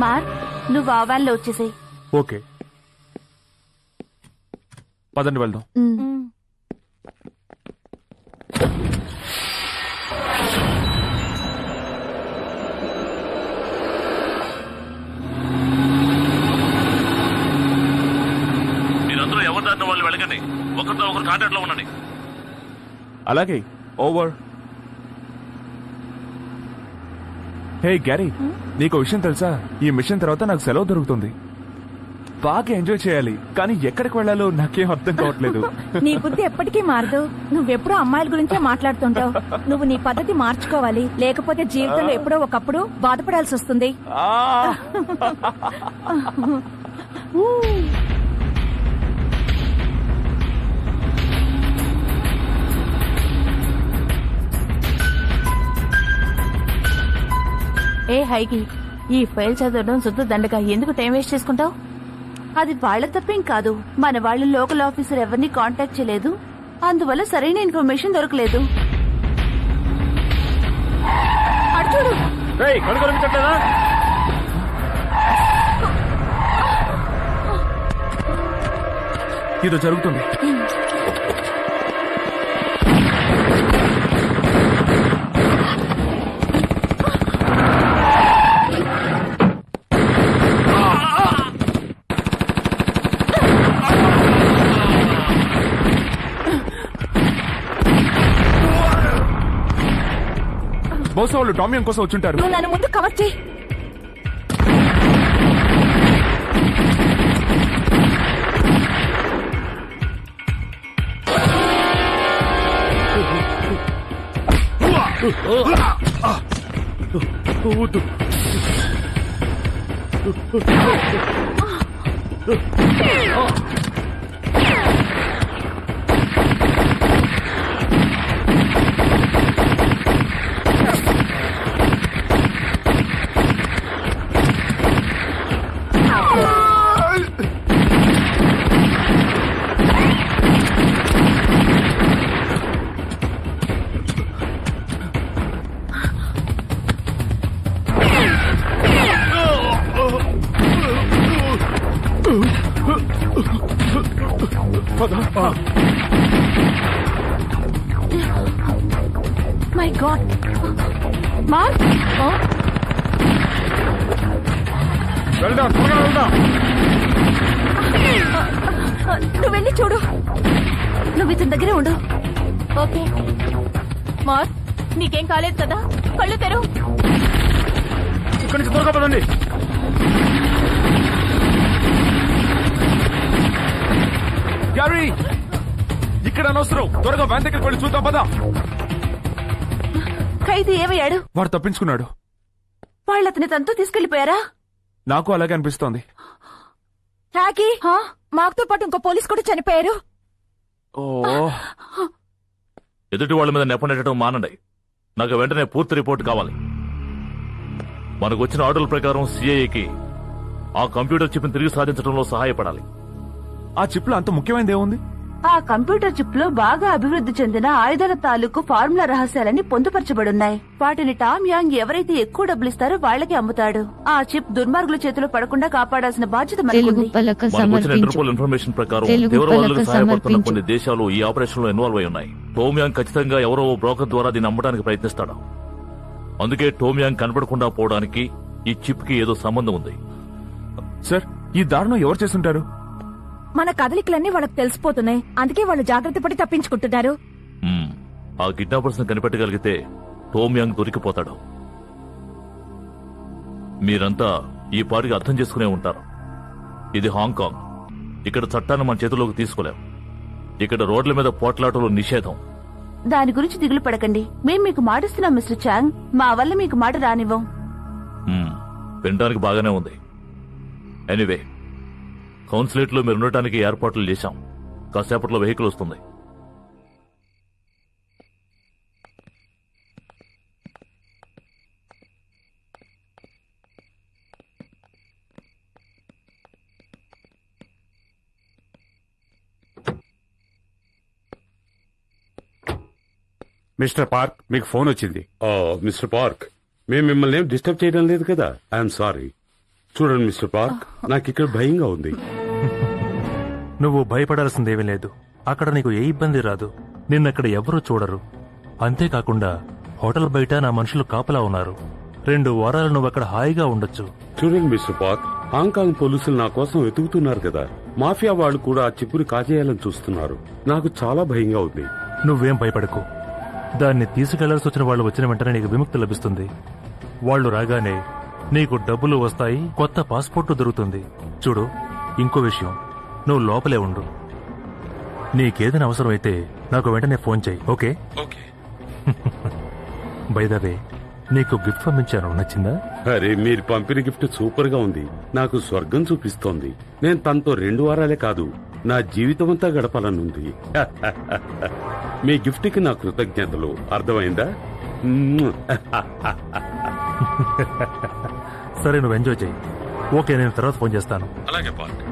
Mark, నువ్వు ఆ వ్యాన్లో వచ్చేసాయి. ఓకే, పదండి వెళ్దాం. మీరందరూ ఎవరి దారిన వాళ్ళు వెళ్ళకండి. ఒకరితో ఒకరు కాంటాక్ట్ లో ఉండండి. అలాగే. ఓవర్. హే గ్యారీ, నీకు విషయం తెలుసా? ఈ మిషన్ తర్వాత నాకు సెలవు దొరుకుతుంది. బాగా ఎంజాయ్ చేయాలి, కానీ ఎక్కడికి వెళ్లాలో నాకేం అర్థం కావట్లేదు. నీ బుద్ధి ఎప్పటికీ మారదు. నువ్వెప్పుడూ అమ్మాయిల గురించే మాట్లాడుతుంటావు. నువ్వు నీ పద్ధతి మార్చుకోవాలి, లేకపోతే జీవితంలో ఎప్పుడో ఒకప్పుడు బాధపడాల్సి వస్తుంది. ఏ హైకి, ఈ ఫైల్ చదవడం శుద్ధ దండగా. ఎందుకు టైం వేస్ట్ చేసుకుంటావు? అది వాళ్ల తప్పేం కాదు. మన వాళ్ళు లోకల్ ఆఫీసర్ ఎవరిని కాంటాక్ట్ చేయలేదు, అందువల్ల సరైన ఇన్ఫర్మేషన్ దొరకలేదు. చూడు, ఇది జరుగుతుంది. బహుశా వాళ్ళు టామియం కోసం వచ్చుంటారు. నువ్వు నన్ను ముందు కవర్ చేయి. మై గాడ్, మార్క్, నువ్వు వెళ్ళి చూడు. నువ్వు ఇతని దగ్గరే ఉండు. ఓకే మార్క్, నీకేం కాలేదు కదా? కళ్ళు తెరువు. ఇక్కడి నుంచి త్వరగా పదండి. గ్యారీ, ఇక్కడ అనవసరం. త్వరగా వ్యాన్ దగ్గరికి వెళ్ళి చూద్దాం, పదా. ఖైదీ ఏమయ్యాడు? వాడు తప్పించుకున్నాడు. వాళ్ళు అతని తనతో తీసుకెళ్లిపోయారా? నాకు అలాగే అనిపిస్తోంది. హ్యాకీ, మాకుతో పాటు ఇంకో పోలీస్ కూడా చనిపోయారు. ఎదుటి వాళ్ళ మీద నెపనెట్టడం మానండి. నాకు వెంటనే పూర్తి రిపోర్ట్ కావాలి. మనకు వచ్చిన ఆర్డర్ల ప్రకారం సిఐఏకి ఆ కంప్యూటర్ చిప్ ని తిరిగి సాధించడంలో సహాయపడాలి. ఆ చిప్ లో అంత ముఖ్యమైనది ఏముంది? ఆ కంప్యూటర్ చిప్ లో బాగా అభివృద్ధి చెందిన ఆయుధాల తాలూకు ఫార్ములా రహస్యాలన్నీ పొందుపరచబడున్నాయి. వాటిని టామ్ యాంగ్ ఎవరైతే ఎక్కువ డబ్బులు ఇస్తారో వాళ్ళకి అమ్ముతాడు. ఆ చిప్ దుర్మార్గుల చేతిలో పడకుండా కాపాడాల్సిన బాధ్యత మనకుంది. ఇంటర్పోల్ ఇన్ఫర్మేషన్ ప్రకారం తీవ్రవాదులకు సహాయపడుతున్న కొన్ని దేశాలు ఈ ఆపరేషన్ లో ఇన్వాల్వ్ అయి ఉన్నాయి. టోమ్ యాంగ్ ఖచ్చితంగా ఎవరో బ్రోకర్ ద్వారా దీన్ని అమ్మడానికి ప్రయత్నిస్తాడు. అందుకే టోమ్ యాంగ్ కనబడకుండా పోవడానికి ఈ చిప్ కి ఏదో సంబంధం ఉంది. సార్, ఈ దారుణం ఎవరు చేస్తుంటారు? మన కదలికలన్నీ వాళ్ళకి తెలిసిపోతున్నాయి. అందుకే వాళ్ళు జాగ్రత్త పడి తప్పించుకుంటున్నారు. ఆ కిడ్నాపర్స్ ని కనిపెట్టగలిగితే టోమ్ యాంగ్ దొరికిపోతాడు. మీరంతా ఈ పాటికి అర్థం చేసుకునే ఉంటారు. ఇది హాంకాంగ్. ఇక్కడ చట్టాన్ని మన చేతుల్లోకి తీసుకోలేం. ఇక్కడ రోడ్ల మీద పోట్లాటలు నిషేధం. దాని గురించి దిగులు పడకండి. మేం మీకు మాటిస్తున్నాం మిస్టర్ చాంగ్. మా వల్ల మీకు మాట రానివ్వం. వినడానికి బాగానే ఉంది. ఎనీవే, కౌన్సిలేట్ లో మీరు ఉండటానికి ఏర్పాట్లు చేశాం. కాసేపట్లో వెహికల్ వస్తుంది. మిస్టర్ పార్క్, మీకు ఫోన్ వచ్చింది. మిస్టర్ పార్క్, మేము మిమ్మల్ని ఏం డిస్టర్బ్ చేయడం లేదు కదా. I'm sorry. చూడండి మిస్టర్ పార్క్, నాకు ఇక్కడ భయంగా ఉంది. నువ్వు భయపడాల్సిందేమీ లేదు. అక్కడ నీకు ఏ ఇబ్బంది రాదు. నిన్నక్కడ ఎవరూ చూడరు. అంతేకాకుండా హోటల్ బయట నా మనుషులు కాపలా ఉన్నారు. 2 వారాలు నువ్వు అక్కడ హాయిగా ఉండొచ్చు. చూడండి మిస్టర్ పార్క్, హాంకాంగ్ పోలీసులు నా కోసం వెతుకుతున్నారు కదా. మాఫియా వాళ్ళు కూడా ఆ చిప్పుని కాజేయాలని చూస్తున్నారు. నాకు చాలా భయంగా ఉంది. నువ్వేం భయపడకు. దాన్ని తీసుకెళ్లాల్సి వచ్చిన వాళ్ళు వచ్చిన వెంటనే నీకు విముక్తి లభిస్తుంది. వాళ్ళు రాగానే నీకు డబ్బులు వస్తాయి, కొత్త పాస్పోర్టు దొరుకుతుంది. చూడు, ఇంకో విషయం, నువ్వు లోపలే ఉండు. నీకేదైనా అవసరమైతే నాకు వెంటనే ఫోన్ చేయి. ఓకే? బై ద వే, నీకు గిఫ్ట్ పంపించాను, నచ్చిందా? అరే, మీరు పంపిన గిఫ్ట్ సూపర్ గా ఉంది. నాకు స్వర్గం చూపిస్తోంది. నేను తనతో 2 వారాలే కాదు, నా జీవితం అంతా గడపాలనుంది. మీ గిఫ్ట్ కి నా కృతజ్ఞతలు. అర్థమైందా? సరే, నువ్వు ఎంజాయ్ చేయి. ఓకే, నేను తర్వాత ఫోన్ చేస్తాను. అలాగే పార్క్.